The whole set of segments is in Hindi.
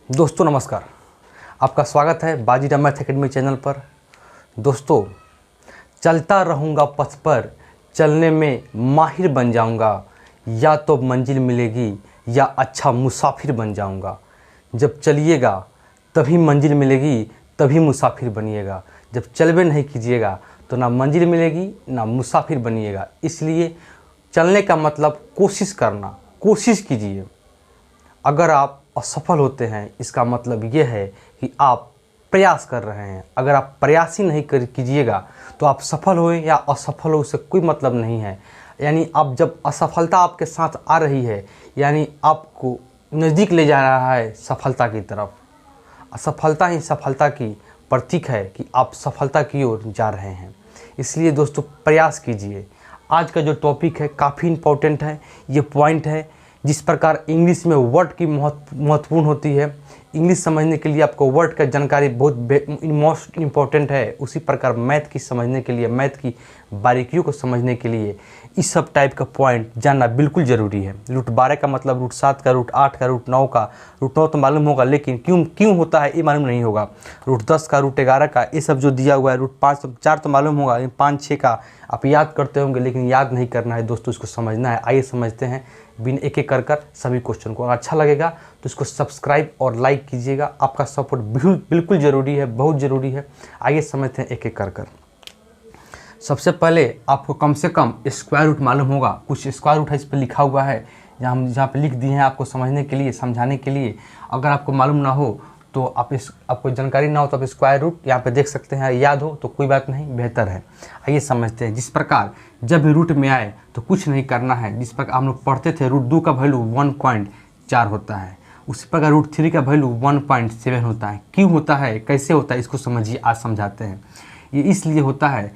दोस्तों नमस्कार, आपका स्वागत है बाजीराव मैथ एकेडमी चैनल पर। दोस्तों, चलता रहूँगा पथ पर, चलने में माहिर बन जाऊँगा, या तो मंजिल मिलेगी या अच्छा मुसाफिर बन जाऊँगा। जब चलिएगा तभी मंजिल मिलेगी, तभी मुसाफिर बनिएगा। जब चलबे नहीं कीजिएगा तो ना मंजिल मिलेगी ना मुसाफिर बनिएगा। इसलिए चलने का मतलब कोशिश करना, कोशिश कीजिए। अगर आप असफल होते हैं इसका मतलब ये है कि आप प्रयास कर रहे हैं। अगर आप प्रयास ही नहीं कीजिएगा तो आप सफल हो या असफल हो उससे कोई मतलब नहीं है। यानी आप जब असफलता आपके साथ आ रही है, यानी आपको नज़दीक ले जा रहा है सफलता की तरफ। असफलता ही सफलता की प्रतीक है कि आप सफलता की ओर जा रहे हैं। इसलिए दोस्तों प्रयास कीजिए। आज का जो टॉपिक है काफ़ी इम्पोर्टेंट है। ये पॉइंट है जिस प्रकार इंग्लिश में वर्ड की महत्वपूर्ण होती है। इंग्लिश समझने के लिए आपको वर्ड का जानकारी बहुत मोस्ट इम्पॉर्टेंट है। उसी प्रकार मैथ की समझने के लिए, मैथ की बारीकियों को समझने के लिए इस सब टाइप का पॉइंट जानना बिल्कुल ज़रूरी है। रूट 12 का मतलब रूट 7 का, रूट 8 का, रूट 9 का। रूट 9 तो मालूम होगा लेकिन क्यों होता है ये मालूम नहीं होगा। रूट 10 का, रूट 11 का, ये सब जो दिया हुआ है। रूट 4 तो मालूम होगा, 5 6 का आप याद करते होंगे लेकिन याद नहीं करना है दोस्तों, इसको समझना है। आइए समझते हैं बिन एक एक कर सभी क्वेश्चन को। अगर अच्छा लगेगा तो इसको सब्सक्राइब और लाइक कीजिएगा। आपका सपोर्ट बिल्कुल ज़रूरी है, बहुत ज़रूरी है। आइए समझते हैं एक एक कर। सबसे पहले आपको कम से कम स्क्वायर रूट मालूम होगा। कुछ स्क्वायर रूट है इस पर लिखा हुआ है, जहाँ पे लिख दिए हैं आपको समझने के लिए, समझाने के लिए। अगर आपको मालूम ना हो तो आपको जानकारी ना हो तो आप स्क्वायर रूट यहाँ पे देख सकते हैं। याद हो तो कोई बात नहीं, बेहतर है। आइए समझते हैं। जिस प्रकार जब भी रूट में आए तो कुछ नहीं करना है। जिस प्रकार हम लोग पढ़ते थे रूट 2 का वैल्यू 1.4 होता है, उसी प्रकार रूट 3 का वैल्यू 1.7 होता है। क्यों होता है, कैसे होता है, इसको समझिए, आज समझाते हैं। ये इसलिए होता है,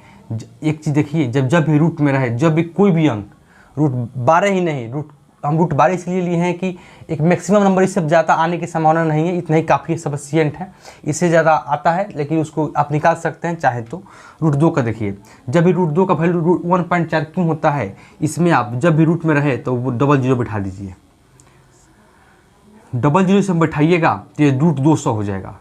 एक चीज़ देखिए, जब भी रूट में रहे, जब भी कोई भी अंक, रूट 12 ही नहीं, हम रूट 12 इसलिए लिए हैं कि एक मैक्सिमम नंबर, इससे ज़्यादा आने की संभावना नहीं है। इतना ही काफ़ी सफिशिएंट है। इससे ज़्यादा आता है लेकिन उसको आप निकाल सकते हैं चाहे तो। रूट 2 का देखिए, जब भी रूट 2 का वैल्यू 1.4 क्यों होता है, इसमें आप जब भी रूट में रहे तो वो डबल जीरो बैठा दीजिए। डबल जीरो से बैठाइएगा तो ये रूट 200 हो जाएगा।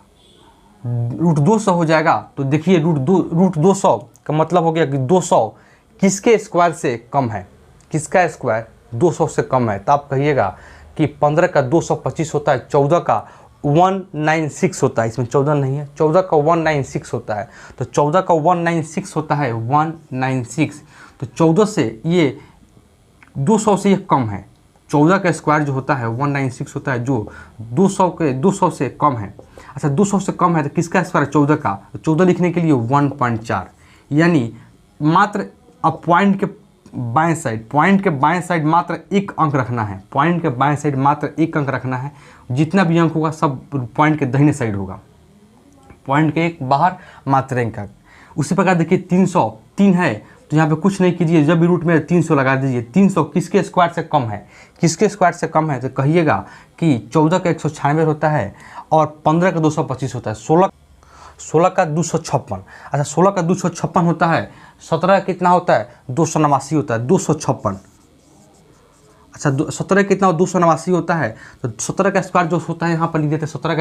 रूट 200 हो जाएगा तो देखिए रूट 200 का मतलब हो गया कि 200 किसके स्क्वायर से कम है, किसका स्क्वायर 200 से कम है। तो आप कहिएगा कि 15 का 225 होता है, 14 का 196 होता है। इसमें 14 नहीं है, 14 का 196 होता है। तो 14 का 196 होता है 196। तो 14 से ये 200 से ये कम है। 14 का स्क्वायर जो होता है 196 होता है, जो 200 से कम है। अच्छा, 200 से कम है तो किसका स्क्वायर है, 14 का। तो 14 लिखने के लिए 1.4, यानी मात्र अब पॉइंट के बाएं साइड मात्र एक अंक रखना है। पॉइंट के बाएं साइड मात्र एक अंक रखना है। जितना भी अंक होगा सब पॉइंट के दाहिने साइड होगा। पॉइंट के एक बाहर मात्र एक अंक। उसी प्रकार देखिए 303 है तो यहाँ पे कुछ नहीं कीजिए, जब भी रूट में 300 लगा दीजिए। 300 किसके स्क्वायर से कम है, किसके स्क्वायर से कम है, तो कहिएगा कि 14 का 196 होता है और 15 का 225 होता है। 16 का 256। अच्छा, 16 का 256 होता है। 17 कितना होता है, 289 होता है। 256। अच्छा, 17 कितना 289 होता है। तो 17 का स्क्वायर जो होता है यहाँ पर लिख देते हैं। 17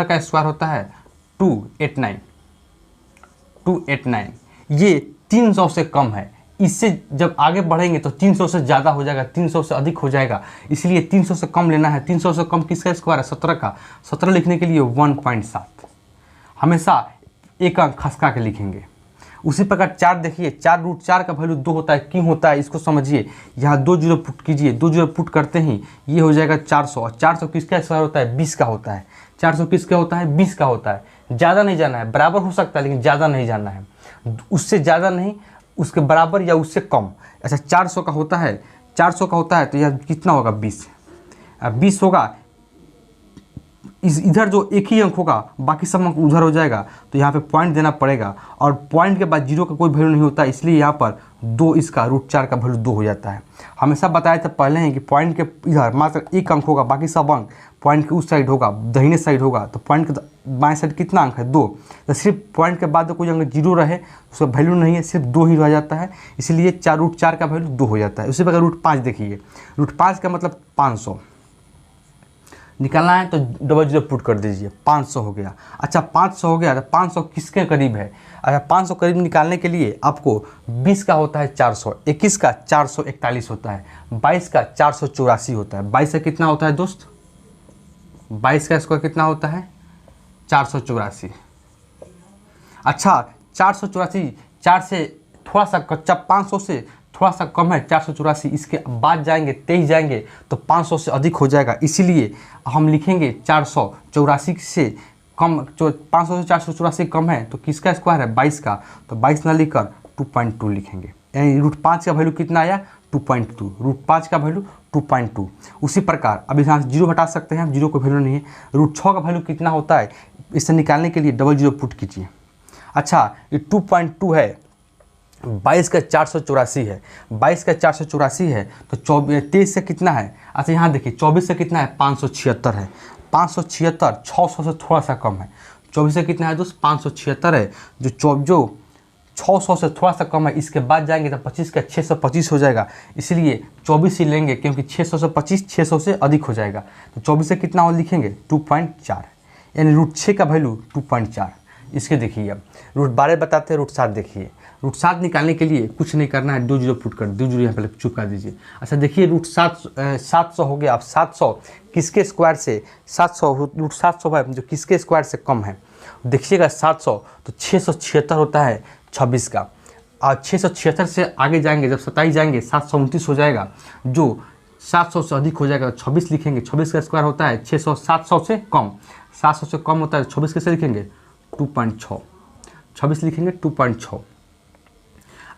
का स्क्वायर होता है 289। ये 300 से कम है। इससे जब आगे बढ़ेंगे तो 300 से ज़्यादा हो जाएगा, 300 से अधिक हो जाएगा। इसलिए 300 से कम लेना है। 300 से कम किसका स्क्वायर है, 17 का। 17 लिखने के लिए 1.7। हमेशा एक अंक खसका के लिखेंगे। उसी प्रकार 4 देखिए, रूट 4 का वैल्यू 2 होता है। क्यों होता है इसको समझिए। यहाँ 2 जीरो पुट कीजिए, 2 जीरो पुट करते ही ये हो जाएगा 400। और 400 किसका स्क्वायर होता है, 20 का होता है। 400 किसका होता है, 20 का होता है। ज़्यादा नहीं जाना है, बराबर हो सकता है लेकिन ज़्यादा नहीं जाना है। उससे ज़्यादा नहीं, उसके बराबर या उससे कम। अच्छा, 400 का होता है, तो यह कितना होगा, 20। 20 होगा, इधर जो एक ही अंक होगा बाकी सब अंक उधर हो जाएगा। तो यहाँ पे पॉइंट देना पड़ेगा और पॉइंट के बाद जीरो का कोई वैल्यू नहीं होता, इसलिए यहाँ पर 2 इसका रूट 4 का वैल्यू 2 हो जाता है। हमेशा बताया था पहले ही कि पॉइंट के इधर मात्र एक अंक होगा, बाकी सब अंक पॉइंट के उस साइड होगा, दाहिने साइड होगा। तो पॉइंट के बाएं साइड कितना अंक है, 2। तो सिर्फ पॉइंट के बाद कोई अंक जीरो रहे उसका वैल्यू नहीं है, सिर्फ 2 ही रह जाता है। इसलिए रूट 4 का वैल्यू 2 हो जाता है। उसी प्रकार रूट 5 देखिए, रूट 5 का मतलब 500। निकालना है तो डबल जीरो पुट कर दीजिए, 500 हो गया। अच्छा 500 हो गया तो 500 किसके करीब है? अच्छा 500 करीब निकालने के लिए आपको 20 का होता है 400, 21 का 441 होता है, 22 का 484 होता है। 22 का कितना होता है दोस्त? 22 का स्क्वायर कितना होता है? 484। अच्छा 484, 4 से थोड़ा सा कच्चा, 500 से थोड़ा सा कम है 484, इसके बाद जाएंगे 23 जाएंगे तो 500 से अधिक हो जाएगा, इसीलिए हम लिखेंगे 484 से कम। 500 से 484 कम है तो किसका स्क्वायर है? 22 का, तो 22 ना लिखकर 2.2 लिखेंगे। यानी √5 का वैल्यू कितना आया? 2.2। √5 का वैल्यू 2.2। उसी प्रकार अब यहाँ से जीरो हटा सकते हैं, हम जीरो को वैल्यू नहीं है। √6 का वैल्यू कितना होता है? इसे निकालने के लिए डबल जीरो पुट कीजिए। अच्छा ये 2.2 है, 22 का 484 है, 22 का 484 है तो 23 से कितना है? अच्छा यहाँ देखिए 24 से कितना है? 576 है। 576 600 से थोड़ा सा कम है। 24 से कितना है दोस्त? 576 है, जो 600 से थोड़ा सा कम है। इसके बाद जाएंगे तो 25 का 625 हो जाएगा, इसलिए 24 ही लेंगे क्योंकि 600 से 25 600 से अधिक हो जाएगा। तो 24 से कितना और लिखेंगे? 2.4, यानी √6 का वैल्यू 2.4। इसके देखिए अब √12 बताते हैं, √7 देखिए। √7 निकालने के लिए कुछ नहीं करना है, 2 जीरो पुट कर, 2 जीरो यहाँ पहले चुपका दीजिए। अच्छा देखिए √700 हो गया। अब 700 किसके स्क्वायर से? 700 √700 है जो किसके स्क्वायर से कम है? देखिएगा 700 तो 676 होता है 26 का, और 676 से आगे जाएंगे जब 27 जाएंगे 729 हो जाएगा, जो 700 से अधिक हो जाएगा तो 26 लिखेंगे। 26 का स्क्वायर होता है 600, 700 से कम, 700 से कम होता है 26 कैसे लिखेंगे? 2.6, 26 लिखेंगे 2.6।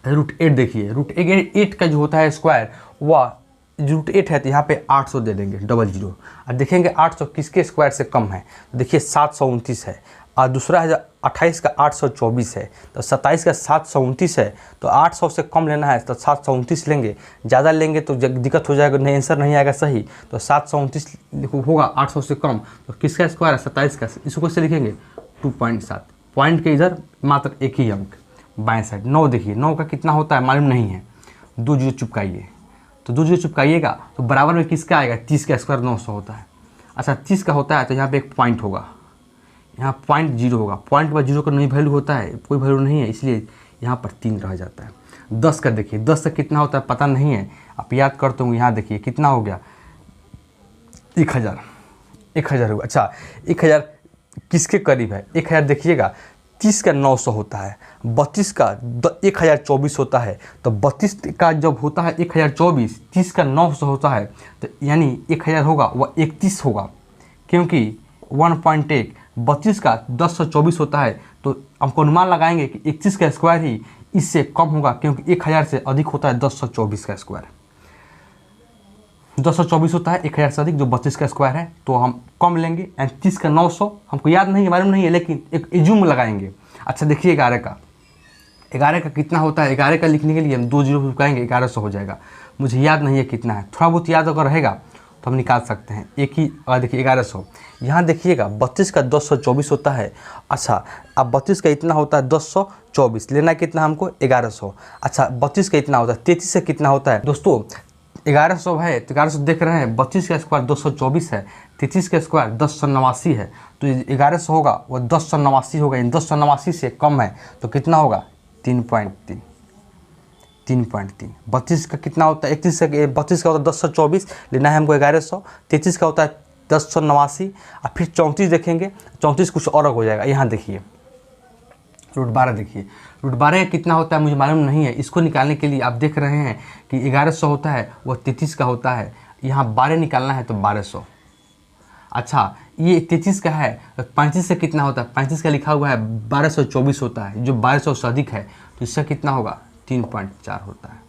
√8 देखिए, √8 का जो होता है स्क्वायर वह √8 है तो यहाँ पे 800 दे देंगे, डबल जीरो। और देखेंगे 800 किसके स्क्वायर से कम है? देखिए 729 है, और दूसरा है 28 का 824 है, तो 27 का 729 है, तो 800 से कम लेना है तो 729 लेंगे। ज़्यादा लेंगे तो दिक्कत हो जाएगा, नहीं आंसर नहीं आएगा सही। तो 729 होगा 800 से कम, तो किसका स्क्वायर है? 27 का। इसको कैसे लिखेंगे? 2.7। पॉइंट के इधर मात्र एक ही अंक बाएं साइड। 9 देखिए, 9 का कितना होता है मालूम नहीं है, 2 जीरो चिपकाइए, तो 2 जीरो चिपकाइएगा तो बराबर में किसका आएगा? 30 का स्क्वायर 900 होता है। अच्छा 30 का होता है तो यहाँ पे एक पॉइंट होगा, यहाँ पॉइंट जीरो होगा, पॉइंट पर जीरो का नहीं वैल्यू होता है, कोई वैल्यू नहीं है, इसलिए यहाँ पर 3 रह जाता है। 10 का देखिए, 10 का कितना होता है पता नहीं है, आप याद करते होंगे। यहाँ देखिए कितना हो गया? 1000 होगा। अच्छा 1000 किसके करीब है? 1000 देखिएगा 30 का 900 होता है, 32 का 1024 होता है, तो 32 का जब होता है 1024, 30 का 900 होता है, तो यानी 1000 होगा वह 31 होगा, क्योंकि 1.1 32 का 1024 होता है, तो हमको अनुमान लगाएंगे कि 31 का स्क्वायर ही इससे कम होगा, क्योंकि 1000 से अधिक होता है 1024 का स्क्वायर। 1024 होता है 1000 से अधिक, जो 32 का स्क्वायर है, तो हम कम लेंगे। एंड 30 का 900 हमको याद नहीं है, मालूम नहीं है, लेकिन एक एज्यूम लगाएंगे। अच्छा देखिए 11 का कितना होता है? 11 का लिखने के लिए हम 2 जीरो चुकाएंगे, 1100 हो जाएगा। मुझे याद नहीं है कितना है, थोड़ा बहुत याद अगर रहेगा तो हम निकाल सकते हैं। एक ही देखिए 1100। यहाँ देखिएगा 32 का 1024 होता है। अच्छा अब 32 का इतना होता है 1024, लेना कितना हमको? 1100। अच्छा 32 का इतना होता है, 33 से कितना होता है दोस्तों? 1100 है तो 1100 देख रहे हैं, 32 का स्क्वायर 224 है, 33 का स्क्वायर 1089 है, तो 1100 होगा वो 1089 होगा। इन 1089 से कम है तो कितना होगा? 3.3। 3.3। 32 का कितना होता है? 31 का 32 का होता है 1024, लेना है हमको 1100। 33 का होता है 1089, और फिर 34 देखेंगे, 34 कुछ और हो जाएगा। यहाँ देखिए √12 देखिए, √12 का कितना होता है मुझे मालूम नहीं है। इसको निकालने के लिए आप देख रहे हैं कि 1100 होता है, वह 33 का होता है, यहाँ 12 निकालना है तो 1200। अच्छा ये 33 का है, 35 से कितना होता है? 35 का लिखा हुआ है 1224 होता है, जो 1200 से अधिक है, तो इसका कितना होगा? 3.4 होता है,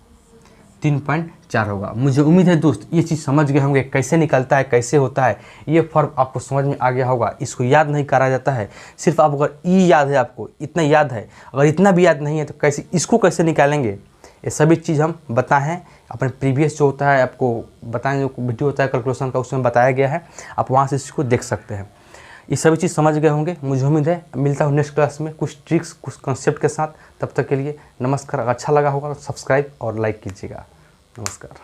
3.4 होगा। मुझे उम्मीद है दोस्त ये चीज़ समझ गए होंगे, कैसे निकलता है, कैसे होता है। ये फर्क आपको समझ में आ गया होगा। इसको याद नहीं करा जाता है, सिर्फ आप अगर याद है, आपको इतना याद है, अगर इतना भी याद नहीं है तो कैसे इसको कैसे निकालेंगे, ये सभी चीज़ हम बताए हैं अपने प्रीवियस जो होता है, आपको बताएं जो वीडियो होता है कैलकुलेशन का, उसमें बताया गया है, आप वहाँ से इसको देख सकते हैं। ये सभी चीज़ समझ गए होंगे, मुझे उम्मीद है। मिलता हूँ नेक्स्ट क्लास में कुछ ट्रिक्स, कुछ कंसेप्ट के साथ। तब तक के लिए नमस्कार। अच्छा लगा होगा तो सब्सक्राइब और लाइक कीजिएगा। नमस्कार।